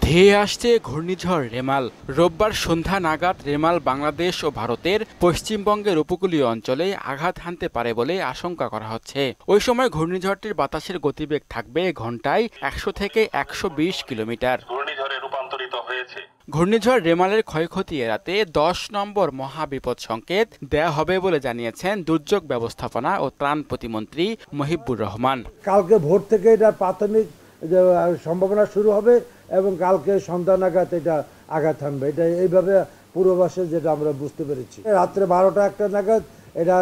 ধেয়ে আসছে ঘূর্ণিঝড় রেমাল। রোববার সন্ধ্যা নাগাদ রেমাল বাংলাদেশ ও ভারতের পশ্চিমবঙ্গের উপকূলীয় অঞ্চলে আঘাত হানতে পারে বলে আশঙ্কা করা হচ্ছে। ওই সময় ঘূর্ণিঝড়টির বাতাসের গতিবেগ থাকবে ঘন্টায় ১০০ থেকে ১২০ কিলোমিটার। ঘূর্ণিঝড় রেমালের ক্ষয়ক্ষতি এড়াতে ১০ নম্বর মহাবিপদ সংকেত দেয়া হবে বলে জানিয়েছেন দুর্যোগ ব্যবস্থাপনা ও ত্রাণ প্রতিমন্ত্রী মহিবুর রহমান। কালকে ভোর থেকে এটা প্রাথমিক সম্ভাবনা শুরু হবে এবং কালকে সন্ধ্যা নাগাদ এটা আঘাত হানবে। এটা এইভাবে পূর্বাভাসে যেটা আমরা বুঝতে পেরেছি। রাত্রে ১২টা ১টা নাগাদ এটা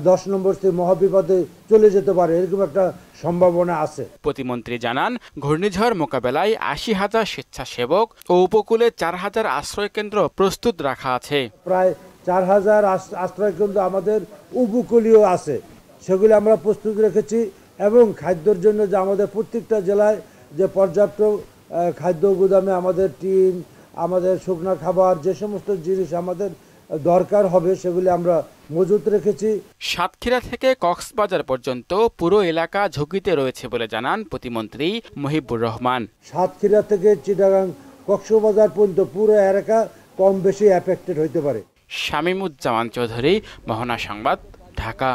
১০ নম্বর মহাবিপদে চলে যেতে পারে, এরকম একটা সম্ভাবনা আছে। প্রতিমন্ত্রী জানান, ঘূর্ণিঝড় মোকাবেলায় ৮০,০০০ স্বেচ্ছাসেবক ও উপকূলে ৪,০০০ আশ্রয়কেন্দ্র প্রস্তুত রাখা আছে। প্রায় ৪,০০০ আশ্রয়কেন্দ্র আমাদের উপকূলীয় আছে, সেগুলি আমরা প্রস্তুত রেখেছি এবং খাদ্যের জন্য যে আমাদের প্রত্যেকটা জেলায় যে পর্যাপ্ত খাদ্য গুদামে আমাদের টিন, আমাদের শুকনো খাবার, যে সমস্ত জিনিস আমাদের দরকার হবে সেগুলি আমরা মজুত রেখেছি। সাতক্ষীরা থেকে কক্সবাজার পর্যন্ত পুরো এলাকা ঝুঁকিতে রয়েছে বলে জানান প্রতিমন্ত্রী মহিবুর রহমান। সাতক্ষীরা থেকে চিটাগাং কক্সবাজার পর্যন্ত পুরো এলাকা কম বেশি এফেক্টেড হতে পারে। শামীমুজ্জামান চৌধুরী, মোহনা সংবাদ, ঢাকা।